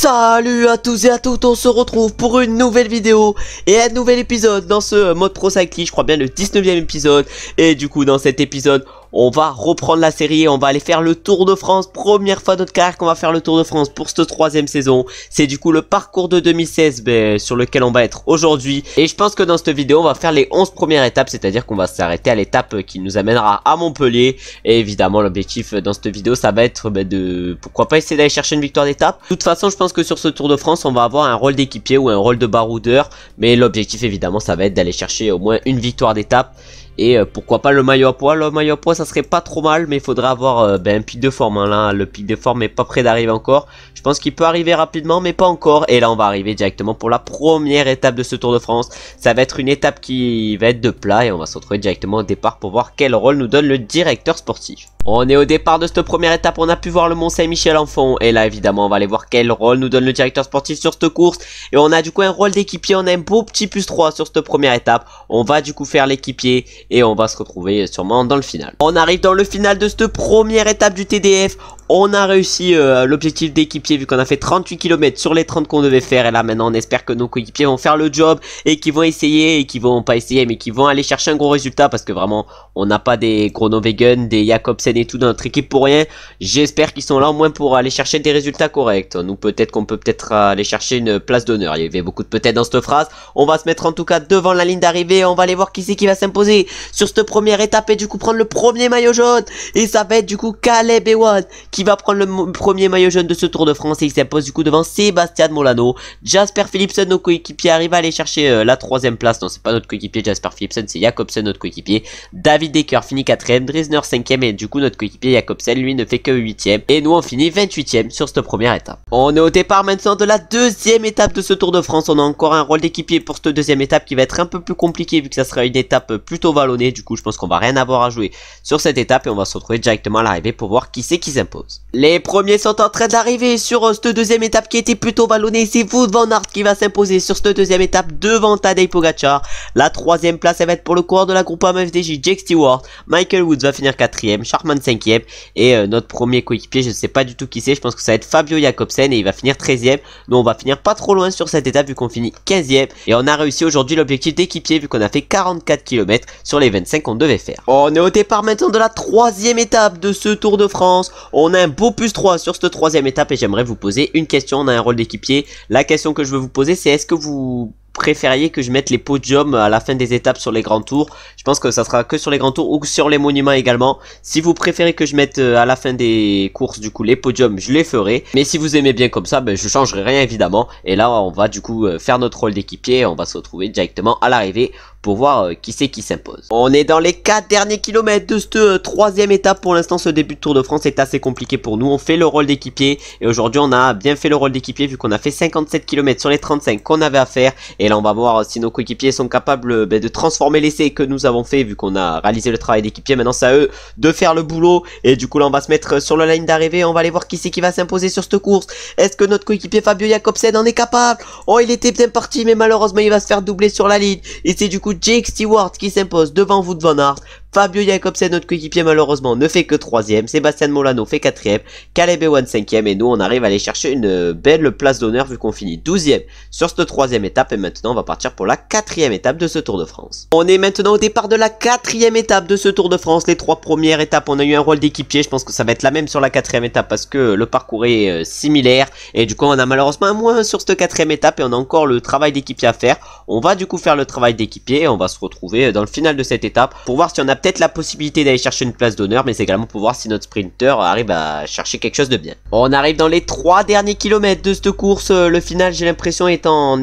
Salut à tous et à toutes, on se retrouve pour une nouvelle vidéo et un nouvel épisode dans ce mode Pro Cycling, je crois bien le 19e épisode. Et du coup dans cet épisode on va reprendre la série et on va aller faire le Tour de France. Première fois de notre carrière qu'on va faire le Tour de France pour cette troisième saison. C'est du coup le parcours de 2016 sur lequel on va être aujourd'hui. Et je pense que dans cette vidéo on va faire les 11 premières étapes, c'est-à-dire qu'on va s'arrêter à l'étape qui nous amènera à Montpellier. Et évidemment l'objectif dans cette vidéo ça va être de pourquoi pas essayer d'aller chercher une victoire d'étape. De toute façon je pense que sur ce Tour de France on va avoir un rôle d'équipier ou un rôle de baroudeur. Mais l'objectif évidemment ça va être d'aller chercher au moins une victoire d'étape. Et pourquoi pas le maillot à pois. Le maillot à pois ça serait pas trop mal, mais il faudrait avoir un pic de forme, hein. Là le pic de forme est pas près d'arriver encore. Je pense qu'il peut arriver rapidement mais pas encore. Et là on va arriver directement pour la première étape de ce Tour de France. Ça va être une étape qui va être de plat et on va se retrouver directement au départ pour voir quel rôle nous donne le directeur sportif. On est au départ de cette première étape, on a pu voir le Mont Saint-Michel en fond. Et là évidemment on va aller voir quel rôle nous donne le directeur sportif sur cette course. Et on a du coup un rôle d'équipier, on a un beau petit +3 sur cette première étape. On va du coup faire l'équipier et on va se retrouver sûrement dans le final. On arrive dans le final de cette première étape du TDF. On a réussi l'objectif d'équipier vu qu'on a fait 38 km sur les 30 qu'on devait faire. Et là maintenant on espère que nos coéquipiers vont faire le job et qu'ils vont essayer et qu'ils vont pas essayer mais qu'ils vont aller chercher un gros résultat. Parce que vraiment on n'a pas des Groenewegen, des Jacobsen et tout dans notre équipe pour rien. J'espère qu'ils sont là au moins pour aller chercher des résultats corrects. Nous peut-être qu'on peut aller chercher une place d'honneur. Il y avait beaucoup de peut-être dans cette phrase. On va se mettre en tout cas devant la ligne d'arrivée. On va aller voir qui c'est qui va s'imposer sur cette première étape et du coup prendre le premier maillot jaune. Et ça va être du coup Caleb Ewan qui va prendre le premier maillot jaune de ce Tour de France et il s'impose du coup devant Sébastien Molano. Jasper Philipsen, nos coéquipiers, arrive à aller chercher la troisième place. Non, c'est pas notre coéquipier Jasper Philipsen, c'est Jacobsen, notre coéquipier. David Decker finit 4ème, Dresner 5ème et du coup notre coéquipier Jacobsen lui ne fait que 8ème. Et nous on finit 28ème sur cette première étape. On est au départ maintenant de la deuxième étape de ce Tour de France. On a encore un rôle d'équipier pour cette deuxième étape qui va être un peu plus compliqué vu que ça sera une étape plutôt vallonnée. Du coup je pense qu'on va rien avoir à jouer sur cette étape et on va se retrouver directement à l'arrivée pour voir qui c'est qui s'impose. Les premiers sont en train d'arriver sur cette deuxième étape qui était plutôt vallonnée. C'est Wout van Aert qui va s'imposer sur cette deuxième étape devant Tadej Pogacar. La troisième place elle va être pour le coureur de la Groupama FDJ, Jake Stewart. Michael Woods va finir 4ème, Sharman 5ème et notre premier coéquipier je ne sais pas du tout qui c'est. Je pense que ça va être Fabio Jacobsen et il va finir 13ème. Nous on va finir pas trop loin sur cette étape vu qu'on finit 15ème. Et on a réussi aujourd'hui l'objectif d'équipier vu qu'on a fait 44 km sur les 25 qu'on devait faire. On est au départ maintenant de la troisième étape de ce Tour de France. On a un beau +3 sur cette troisième étape et j'aimerais vous poser une question. On a un rôle d'équipier. La question que je veux vous poser c'est est-ce que vous préfériez que je mette les podiums à la fin des étapes sur les grands tours? Je pense que ça sera que sur les grands tours ou sur les monuments également. Si vous préférez que je mette à la fin des courses du coup les podiums, je les ferai. Mais si vous aimez bien comme ça, je changerai rien évidemment. Et là on va du coup faire notre rôle d'équipier et on va se retrouver directement à l'arrivée pour voir qui c'est qui s'impose. On est dans les 4 derniers kilomètres de cette troisième étape. Pour l'instant ce début de Tour de France est assez compliqué pour nous. On fait le rôle d'équipier et aujourd'hui on a bien fait le rôle d'équipier vu qu'on a fait 57 km sur les 35 qu'on avait à faire. Et là on va voir si nos coéquipiers sont capables de transformer l'essai que nous avons fait vu qu'on a réalisé le travail d'équipier. Maintenant c'est à eux de faire le boulot et du coup là on va se mettre sur la ligne d'arrivée. On va aller voir qui c'est qui va s'imposer sur cette course. Est-ce que notre coéquipier Fabio Jacobsen en est capable? Oh il était bien parti mais malheureusement il va se faire doubler sur la ligne. Et c'est du coup Jake Stewart qui s'impose devant Wout van Aert. Fabio Jacobsen, notre coéquipier malheureusement ne fait que 3ème, Sébastien Molano fait 4ème, Caleb Ewan 5ème et nous on arrive à aller chercher une belle place d'honneur vu qu'on finit 12ème sur cette troisième étape et maintenant on va partir pour la 4ème étape de ce Tour de France. On est maintenant au départ de la 4ème étape de ce Tour de France. Les 3 premières étapes on a eu un rôle d'équipier, je pense que ça va être la même sur la 4ème étape parce que le parcours est similaire et du coup on a malheureusement un moins sur cette 4ème étape et on a encore le travail d'équipier à faire. On va du coup faire le travail d'équipier et on va se retrouver dans le final de cette étape pour voir si on a peut-être la possibilité d'aller chercher une place d'honneur mais c'est également pour voir si notre sprinter arrive à chercher quelque chose de bien. On arrive dans les 3 derniers kilomètres de cette course. Le final j'ai l'impression est en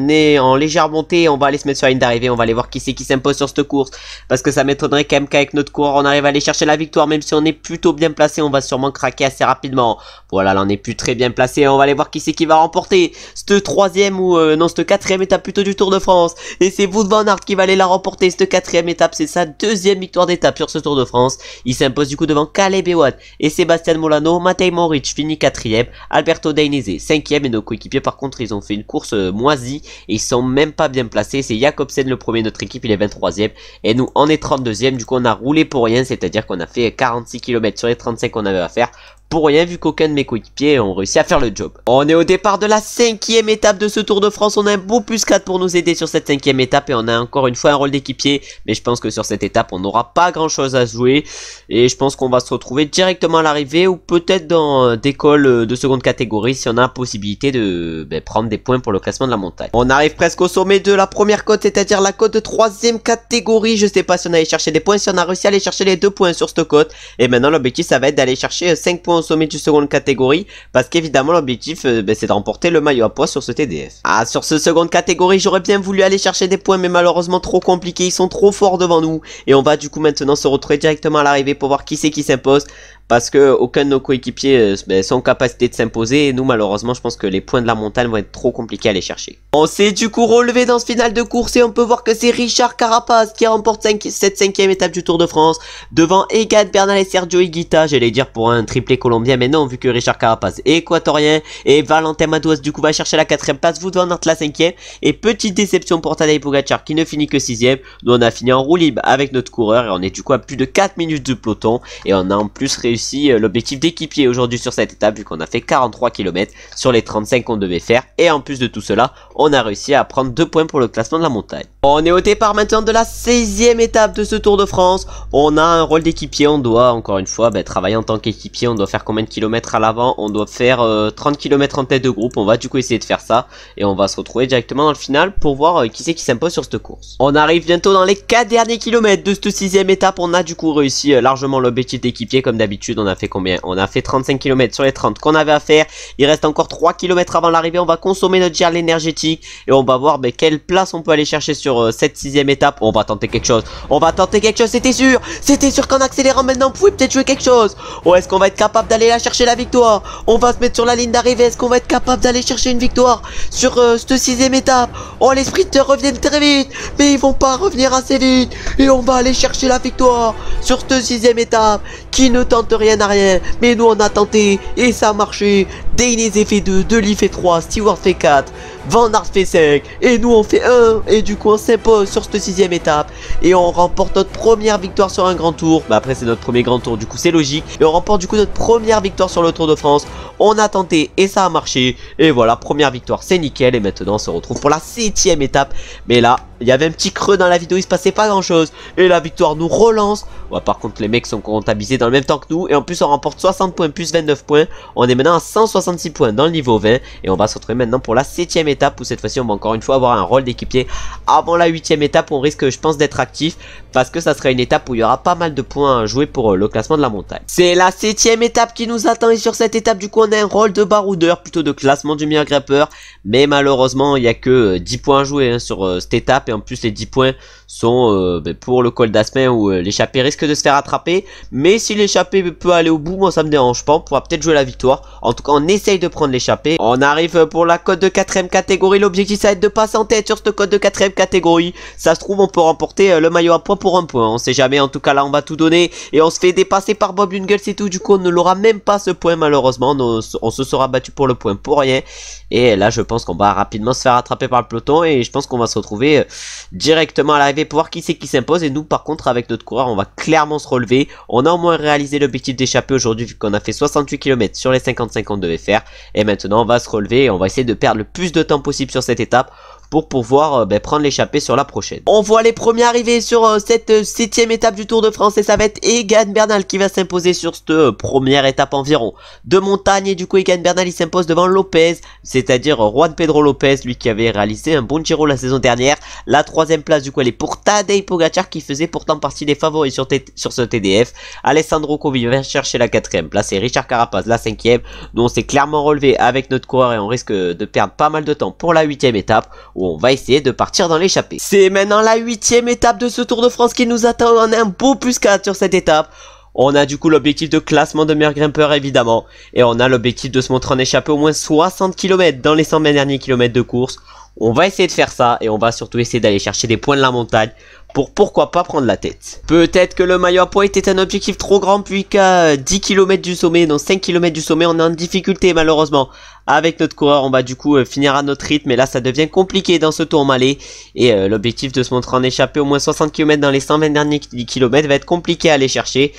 légère montée. On va aller se mettre sur la ligne d'arrivée. On va aller voir qui c'est qui s'impose sur cette course parce que ça m'étonnerait quand même qu'avec notre coureur on arrive à aller chercher la victoire. Même si on est plutôt bien placé on va sûrement craquer assez rapidement. Voilà là on est plus très bien placé. On va aller voir qui c'est qui va remporter cette troisième ou non cette 4ème étape plutôt du Tour de France. Et c'est Wout van Aert qui va aller la remporter cette 4ème étape. C'est sa deuxième victoire d'étape sur ce Tour de France. Il s'impose du coup devant Caleb Ewan et Sébastien Molano. Matej Mohoric finit 4ème, Alberto Dainese 5ème et nos coéquipiers par contre ils ont fait une course moisie et ils sont même pas bien placés. C'est Jacobsen le premier de notre équipe, il est 23ème et nous on est 32ème. Du coup on a roulé pour rien, c'est à dire qu'on a fait 46 km sur les 35 qu'on avait à faire pour rien vu qu'aucun de mes coéquipiers ont réussi à faire le job. On est au départ de la 5e étape de ce Tour de France. On a un beau +4 pour nous aider sur cette 5e étape et on a encore une fois un rôle d'équipier. Mais je pense que sur cette étape, on n'aura pas grand chose à jouer et je pense qu'on va se retrouver directement à l'arrivée ou peut-être dans des cols de seconde catégorie si on a la possibilité de prendre des points pour le classement de la montagne. On arrive presque au sommet de la première côte, c'est-à-dire la côte de 3e catégorie. Je sais pas si on allait chercher des points, si on a réussi à aller chercher les 2 points sur cette côte. Et maintenant l'objectif ça va être d'aller chercher 5 points au sommet du seconde catégorie, parce qu'évidemment l'objectif c'est de remporter le maillot à pois sur ce TDF. Ah, sur ce seconde catégorie j'aurais bien voulu aller chercher des points mais malheureusement trop compliqué, ils sont trop forts devant nous et on va du coup maintenant se retrouver directement à l'arrivée pour voir qui c'est qui s'impose. Parce que aucun de nos coéquipiers sont en capacité de s'imposer et nous malheureusement je pense que les points de la montagne vont être trop compliqués à aller chercher. On s'est du coup relevé dans ce final de course et on peut voir que c'est Richard Carapaz qui remporte cette 5e étape du Tour de France devant Egan Bernal et Sergio Higuita. J'allais dire pour un triplé colombien mais non, vu que Richard Carapaz est équatorien et Valentin Madouas du coup va chercher la 4e place, Wout van Aert la 5e et petite déception pour Tadej Pogacar qui ne finit que 6e. Nous on a fini en roue libre avec notre coureur et on est du coup à plus de 4 minutes de peloton et on a en plus réussi l'objectif d'équipier aujourd'hui sur cette étape vu qu'on a fait 43 km sur les 35 qu'on devait faire et en plus de tout cela on a réussi à prendre 2 points pour le classement de la montagne. On est au départ maintenant de la 16e étape de ce Tour de France. On a un rôle d'équipier, on doit encore une fois travailler en tant qu'équipier. On doit faire combien de kilomètres à l'avant? On doit faire 30 km en tête de groupe. On va du coup essayer de faire ça et on va se retrouver directement dans le final pour voir qui c'est qui s'impose sur cette course. On arrive bientôt dans les 4 derniers kilomètres de cette 6e étape. On a du coup réussi largement l'objectif d'équipier comme d'habitude. On a fait combien? On a fait 35 km sur les 30 qu'on avait à faire. Il reste encore 3 km avant l'arrivée. On va consommer notre gel énergétique et on va voir quelle place on peut aller chercher sur cette 6e étape. On va tenter quelque chose. On va tenter quelque chose, c'était sûr. C'était sûr qu'en accélérant maintenant, on pouvait peut-être jouer quelque chose. Oh, est-ce qu'on va être capable d'aller la chercher la victoire? On va se mettre sur la ligne d'arrivée. Est-ce qu'on va être capable d'aller chercher une victoire sur cette 6e étape? Oh, les sprinters reviennent très vite, mais ils vont pas revenir assez vite. Et on va aller chercher la victoire sur cette 6e étape qui ne tente rien à rien. Mais nous, on a tenté et ça a marché. Dainese fait 2, Deli fait 3, Stewart fait 4. Van Aert fait 5 et nous on fait 1 et du coup on s'impose sur cette 6e étape et on remporte notre première victoire sur un grand tour. Après c'est notre premier grand tour, du coup c'est logique, et on remporte du coup notre première victoire sur le Tour de France. On a tenté et ça a marché et voilà, première victoire, c'est nickel. Et maintenant on se retrouve pour la 7e étape, mais là il y avait un petit creux dans la vidéo, il se passait pas grand chose et la victoire nous relance. Ouais, par contre les mecs sont comptabilisés dans le même temps que nous et en plus on remporte 60 points plus 29 points. On est maintenant à 166 points dans le niveau 20 et on va se retrouver maintenant pour la 7e étape où cette fois-ci on va encore une fois avoir un rôle d'équipier avant la 8e étape où on risque je pense d'être actif parce que ça sera une étape où il y aura pas mal de points à jouer pour le classement de la montagne. C'est la 7e étape qui nous attend et sur cette étape du coup on a un rôle de baroudeur, plutôt de classement du meilleur grimpeur, mais malheureusement il n'y a que 10 points à jouer sur cette étape et en plus les 10 points sont pour le col d'Aspin où l'échappée risque de se faire attraper, mais si l'échappée peut aller au bout, moi ça me dérange pas, on pourra peut-être jouer la victoire. En tout cas on essaye de prendre l'échappée. On arrive pour la cote de 4e catégorie, l'objectif ça va être de passer en tête sur cette cote de 4e catégorie. Ça se trouve on peut remporter le maillot à pois pour un point, on sait jamais. En tout cas là on va tout donner et on se fait dépasser par Bob Jungels et tout, du coup on ne l'aura même pas ce point malheureusement. On se sera battu pour le point pour rien et là je pense qu'on va rapidement se faire attraper par le peloton et je pense qu'on va se retrouver directement à l'arrivée pour voir qui c'est qui s'impose. Et nous par contre avec notre coureur on va clairement se relever. On a au moins réalisé l'objectif d'échapper aujourd'hui vu qu'on a fait 68 km sur les 55 qu'on devait faire et maintenant on va se relever et on va essayer de perdre le plus de temps possible sur cette étape pour pouvoir prendre l'échappée sur la prochaine. On voit les premiers arriver sur cette 7e étape du Tour de France et ça va être Egan Bernal qui va s'imposer sur cette première étape environ de montagne. Et du coup Egan Bernal il s'impose devant Lopez, c'est-à-dire Juan Pedro Lopez, lui qui avait réalisé un bon Giro la saison dernière. La 3e place du coup elle est pour Tadej Pogacar qui faisait pourtant partie des favoris sur ce TDF. Alessandro Covi va chercher la 4e place et Richard Carapaz la 5e. Nous on s'est clairement relevé avec notre coureur et on risque de perdre pas mal de temps pour la 8e étape où on va essayer de partir dans l'échappée. C'est maintenant la 8e étape de ce Tour de France qui nous attend. On a un beau +4 sur cette étape. On a du coup l'objectif de classement de meilleur grimpeur évidemment. Et on a l'objectif de se montrer en échappée au moins 60 km dans les 100 derniers kilomètres de course. On va essayer de faire ça et on va surtout essayer d'aller chercher des points de la montagne pour pourquoi pas prendre la tête. Peut-être que le maillot à pois était un objectif trop grand puis qu'à 10 km du sommet, non 5 km du sommet, on est en difficulté malheureusement. Avec notre coureur, on va du coup finir à notre rythme et là ça devient compliqué dans ce Tourmalet. Et l'objectif de se montrer en échappée au moins 60 km dans les 120 derniers kilomètres va être compliqué à aller chercher.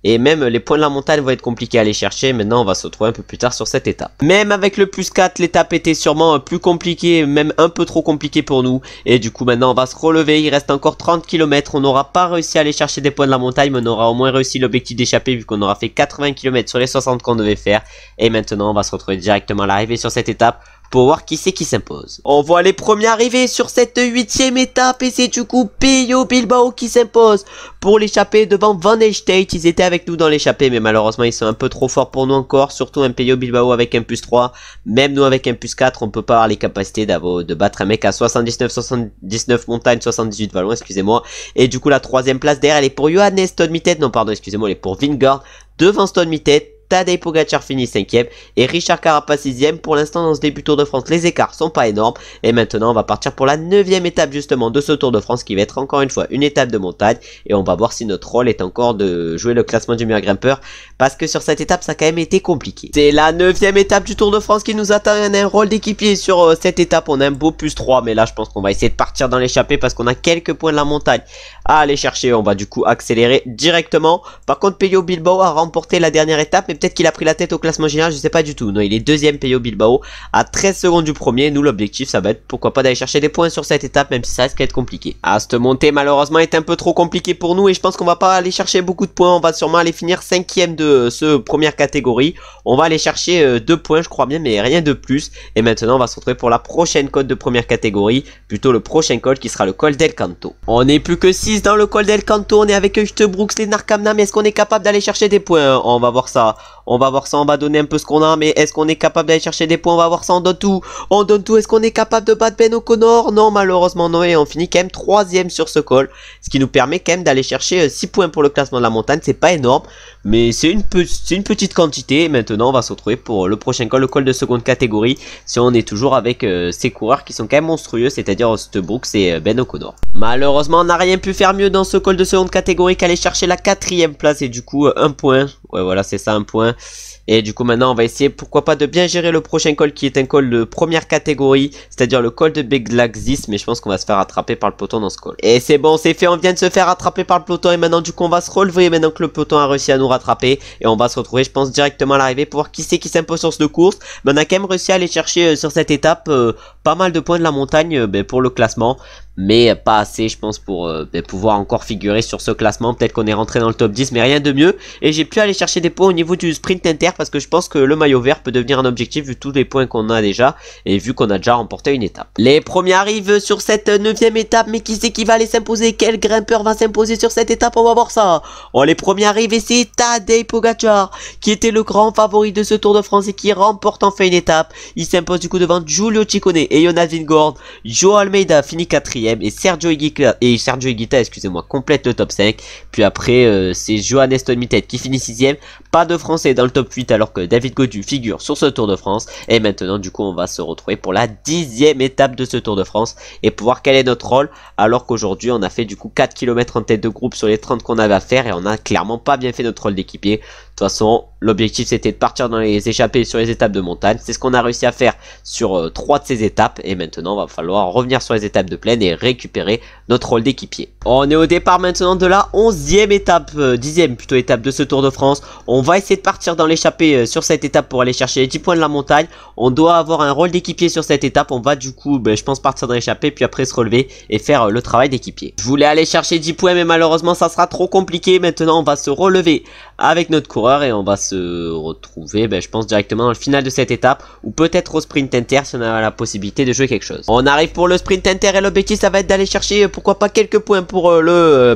et même les points de la montagne vont être compliqués à aller chercher. Maintenant on va se retrouver un peu plus tard sur cette étape. Même avec le plus 4, l'étape était sûrement plus compliquée, même un peu trop compliquée pour nous, et du coup maintenant on va se relever. Il reste encore 30 km, on n'aura pas réussi à aller chercher des points de la montagne, mais on aura au moins réussi l'objectif d'échapper vu qu'on aura fait 80 km sur les 60 qu'on devait faire. Et maintenant on va se retrouver directement à l'arrivée sur cette étape pour voir qui c'est qui s'impose. On voit les premiers arriver sur cette 8e étape et c'est du coup Pello Bilbao qui s'impose pour l'échappée devant Van Eichstätt. Ils étaient avec nous dans l'échappée mais malheureusement ils sont un peu trop forts pour nous encore, surtout un Pello Bilbao avec un plus 3. Même nous avec un plus 4 on peut pas avoir les capacités de battre un mec à 79 montagne, 78 vallons, excusez-moi. Et du coup la 3e place derrière elle est pour Johannes Stone-Mittet, non pardon excusez-moi, elle est pour Vingegaard devant Stone-Mittet. Tadej Pogacar finit 5e et Richard Carapaz 6e. Pour l'instant dans ce début Tour de France les écarts sont pas énormes. Et maintenant on va partir pour la 9e étape justement de ce Tour de France qui va être encore une fois une étape de montagne. Et on va voir si notre rôle est encore de jouer le classement du meilleur grimpeur, parce que sur cette étape ça a quand même été compliqué. C'est la 9e étape du Tour de France qui nous attend. On a un rôle d'équipier sur cette étape, on a un beau plus 3, mais là je pense qu'on va essayer de partir dans l'échappée parce qu'on a quelques points de la montagne à aller chercher. On va du coup accélérer directement. Par contre Pello Bilbao a remporté la dernière étape, mais peut-être qu'il a pris la tête au classement général, je sais pas du tout. Non, il est 2e Pello Bilbao à 13 secondes du premier. Nous l'objectif ça va être pourquoi pas d'aller chercher des points sur cette étape, même si ça risque d'être compliqué. Ah, cette montée malheureusement est un peu trop compliquée pour nous et je pense qu'on va pas aller chercher beaucoup de points. On va sûrement aller finir 5e de ce première catégorie. On va aller chercher 2 points je crois bien, mais rien de plus. Et maintenant on va se retrouver pour la prochaine côte de première catégorie, plutôt le prochain col qui sera le col del Canto. On n'est plus que 6 dans le col del Canto, on est avec Uchtebroeks, les Narkamna, mais est-ce qu'on est capable d'aller chercher des points? On va voir ça. On va voir ça, on va donner un peu ce qu'on a, mais est-ce qu'on est capable d'aller chercher des points? On va voir ça, on donne tout. On donne tout, est-ce qu'on est capable de battre Ben O'Connor? Non, malheureusement non, et on finit quand même 3e sur ce col. Ce qui nous permet quand même d'aller chercher 6 points pour le classement de la montagne, c'est pas énorme, mais c'est une petite quantité. Maintenant on va se retrouver pour le prochain col, le col de seconde catégorie, si on est toujours avec ces coureurs qui sont quand même monstrueux, c'est-à-dire Uchtebroeks et Ben O'Connor. Malheureusement on n'a rien pu faire mieux dans ce col de seconde catégorie qu'aller chercher la 4e place et du coup 1 point. Ouais voilà c'est ça, 1 point. Et du coup maintenant on va essayer pourquoi pas de bien gérer le prochain col qui est un col de première catégorie, c'est-à-dire le col de Beglaxis, mais je pense qu'on va se faire attraper par le peloton dans ce col. Et c'est bon, c'est fait, on vient de se faire attraper par le peloton et maintenant du coup on va se relever maintenant que le peloton a réussi à nous rattraper et on va se retrouver je pense directement à l'arrivée pour voir qui c'est qui s'impose sur ce course. Mais on a quand même réussi à aller chercher sur cette étape pas mal de points de la montagne pour le classement, mais pas assez je pense pour pouvoir encore figurer sur ce classement. Peut-être qu'on est rentré dans le top 10 mais rien de mieux, et j'ai pu aller chercher des points au niveau du sprint inter parce que je pense que le maillot vert peut devenir un objectif vu tous les points qu'on a déjà et vu qu'on a déjà remporté une étape. Les premiers arrivent sur cette 9e étape, mais qui c'est qui va aller s'imposer? Quel grimpeur va s'imposer sur cette étape? On va voir ça. Oh, les premiers arrivés c'est Tadej Pogacar qui était le grand favori de ce Tour de France et qui remporte enfin une étape. Il s'impose du coup devant Giulio Ciccone et Jonas Vingegaard. Joao Almeida finit 4e et Sergio Higuita excusez-moi complète le top 5. Puis après c'est Johannes Stone-Mittet qui finit 6e. Pas de français dans le top 8 alors que David Gaudu figure sur ce Tour de France. Et maintenant du coup on va se retrouver pour la 10e étape de ce Tour de France et pour voir quel est notre rôle, alors qu'aujourd'hui on a fait du coup 4 km en tête de groupe sur les 30 qu'on avait à faire et on a clairement pas bien fait notre rôle d'équipier. De toute façon l'objectif c'était de partir dans les échappées sur les étapes de montagne, c'est ce qu'on a réussi à faire sur 3 de ces étapes et maintenant va falloir revenir sur les étapes de plaine et récupérer notre rôle d'équipier. On est au départ maintenant de la 11e étape, 10e plutôt étape de ce Tour de France. On va essayer de partir dans l'échappée sur cette étape pour aller chercher les 10 points de la montagne. On doit avoir un rôle d'équipier sur cette étape, on va du coup je pense partir dans l'échappée puis après se relever et faire le travail d'équipier. Je voulais aller chercher 10 points mais malheureusement ça sera trop compliqué. Maintenant on va se relever avec notre coureur et on va se retrouver je pense directement dans le final de cette étape ou peut-être au sprint inter si on a la possibilité de jouer quelque chose. On arrive pour le sprint inter et l'objectif ça va être d'aller chercher pourquoi pas quelques points pour le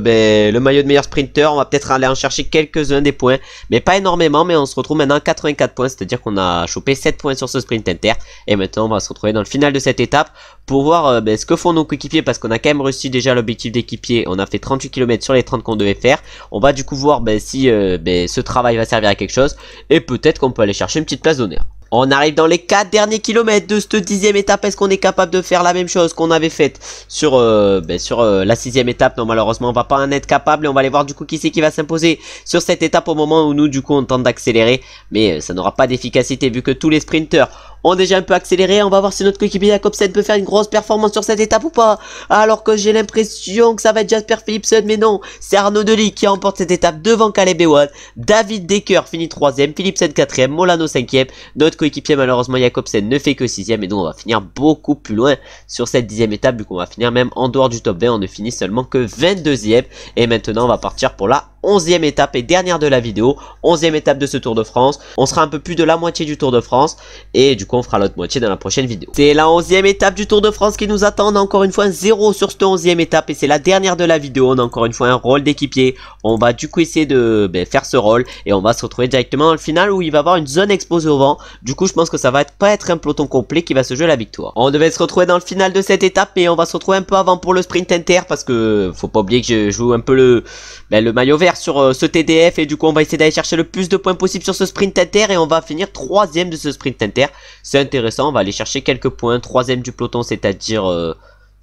maillot de meilleur sprinter. On va peut-être aller en chercher quelques-uns des points mais pas énormément, mais on se retrouve maintenant à 84 points, c'est à dire qu'on a chopé 7 points sur ce sprint inter et maintenant on va se retrouver dans le final de cette étape pour voir ce que font nos coéquipiers parce qu'on a quand même réussi déjà l'objectif d'équipier. On a fait 38 km sur les 30 qu'on devait faire. On va du coup voir si ce travail va servir à quelque chose et peut-être qu'on peut aller chercher une petite place d'honneur. On arrive dans les 4 derniers kilomètres de cette 10e étape. Est-ce qu'on est capable de faire la même chose qu'on avait faite sur la 6e étape? Non, malheureusement on va pas en être capable et on va aller voir du coup qui c'est qui va s'imposer sur cette étape au moment où nous du coup on tente d'accélérer, mais ça n'aura pas d'efficacité vu que tous les sprinters ont déjà un peu accéléré. On va voir si notre coéquipier Jacobsen peut faire une grosse performance sur cette étape ou pas. Alors que j'ai l'impression que ça va être Jasper Philipsen, mais non, c'est Arnaud Delis qui remporte cette étape devant Caleb Ewan. David Decker finit 3ème, Philipsen 4ème, Molano 5ème. Notre coéquipier malheureusement Jacobsen ne fait que 6ème et donc on va finir beaucoup plus loin sur cette 10ème étape, vu qu'on va finir même en dehors du top 20. On ne finit seulement que 22ème et maintenant on va partir pour la 11ème étape et dernière de la vidéo. 11ème étape de ce Tour de France. On sera un peu plus de la moitié du Tour de France et du coup on fera l'autre moitié dans la prochaine vidéo. C'est la 11ème étape du Tour de France qui nous attend. On a encore une fois un 0 sur cette 11ème étape et c'est la dernière de la vidéo. On a encore une fois un rôle d'équipier. On va du coup essayer de faire ce rôle et on va se retrouver directement dans le final où il va y avoir une zone exposée au vent. Du coup je pense que ça va pas être un peloton complet qui va se jouer la victoire. On devait se retrouver dans le final de cette étape mais on va se retrouver un peu avant pour le sprint inter parce que faut pas oublier que je joue un peu le maillot vert sur ce TDF et du coup on va essayer d'aller chercher le plus de points possible sur ce sprint inter et on va finir 3ème de ce sprint inter. C'est intéressant, on va aller chercher quelques points. 3ème du peloton, c'est-à-dire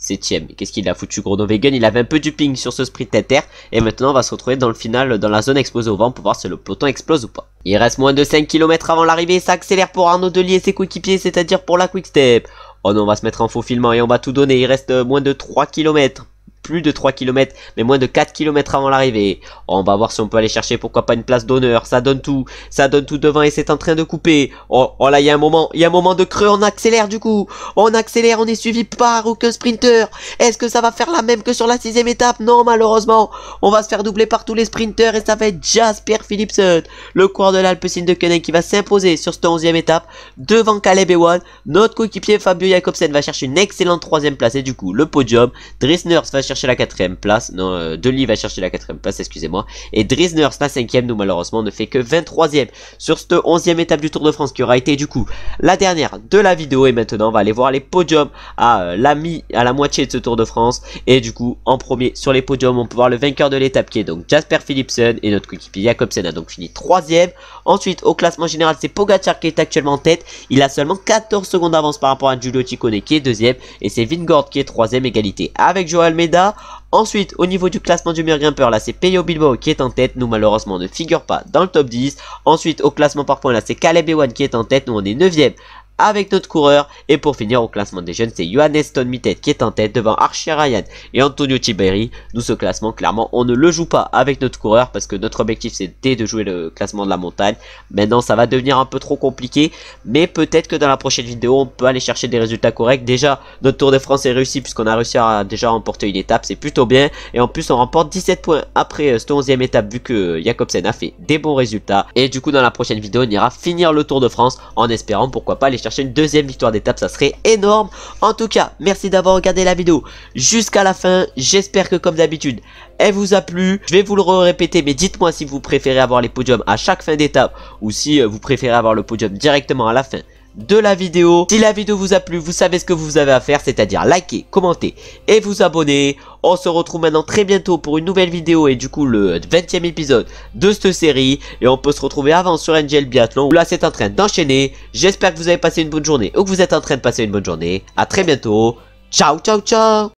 7ème. Qu'est-ce qu'il a foutu Groenewegen? Il avait un peu du ping sur ce sprint inter et maintenant on va se retrouver dans le final, dans la zone explosée au vent pour voir si le peloton explose ou pas. Il reste moins de 5 km avant l'arrivée, ça accélère pour Arnaud Delis et ses coéquipiers, c'est-à-dire pour la Quick Step. Oh non, on va se mettre en faufilement et on va tout donner. Il reste moins de 3 km. Plus de 3 km, mais moins de 4 km avant l'arrivée. On va voir si on peut aller chercher, pourquoi pas une place d'honneur. Ça donne tout devant et c'est en train de couper. Oh là, il y a un moment de creux, on accélère du coup. On accélère, on est suivi par aucun sprinter. Est-ce que ça va faire la même que sur la 6ème étape? Non, malheureusement. On va se faire doubler par tous les sprinters et ça va être Jasper Philipsen, le coureur de l'Alpecin de Koenig qui va s'imposer sur cette 11ème étape devant Caleb Ewan. Notre coéquipier Fabio Jacobsen va chercher une excellente 3ème place et du coup le podium. Drisners va chercher la 4ème place, non, Delis va chercher la 4ème place, excusez-moi, et Drisners la 5ème, nous malheureusement ne fait que 23ème sur cette 11ème étape du Tour de France qui aura été du coup la dernière de la vidéo. Et maintenant on va aller voir les podiums à la moitié de ce Tour de France et du coup en premier sur les podiums on peut voir le vainqueur de l'étape qui est donc Jasper Philipsen et notre coéquipier Jacobsen a donc fini 3ème. Ensuite au classement général c'est Pogacar qui est actuellement en tête, il a seulement 14 secondes d'avance par rapport à Giulio Ciccone qui est 2ème et c'est Vingegaard qui est 3ème, égalité avec Joao Almeida. Ensuite, au niveau du classement du meilleur grimpeur, là c'est Pello Bilbao qui est en tête. Nous malheureusement on ne figure pas dans le top 10. Ensuite, au classement par points, là c'est Caleb Ewan qui est en tête. Nous on est 9ème avec notre coureur. Et pour finir au classement des jeunes, c'est Johannes Stone-Mittet qui est en tête devant Archie Ryan et Antonio Tiberi. Nous ce classement clairement on ne le joue pas avec notre coureur parce que notre objectif c'était de jouer le classement de la montagne. Maintenant ça va devenir un peu trop compliqué, mais peut-être que dans la prochaine vidéo on peut aller chercher des résultats corrects. Déjà notre Tour de France est réussi puisqu'on a réussi à déjà remporter une étape, c'est plutôt bien. Et en plus on remporte 17 points après cette 11ème étape vu que Jacobsen a fait des bons résultats. Et du coup dans la prochaine vidéo on ira finir le Tour de France en espérant pourquoi pas aller chercher une 2ème victoire d'étape, ça serait énorme. En tout cas, merci d'avoir regardé la vidéo jusqu'à la fin. J'espère que comme d'habitude, elle vous a plu. Je vais vous le répéter, mais dites-moi si vous préférez avoir les podiums à chaque fin d'étape ou si vous préférez avoir le podium directement à la fin de la vidéo. Si la vidéo vous a plu, vous savez ce que vous avez à faire, c'est-à-dire liker, commenter et vous abonner. On se retrouve maintenant très bientôt pour une nouvelle vidéo et du coup le 20ème épisode de cette série. Et on peut se retrouver avant sur NGL Biathlon où là c'est en train d'enchaîner. J'espère que vous avez passé une bonne journée ou que vous êtes en train de passer une bonne journée. À très bientôt. Ciao, ciao, ciao.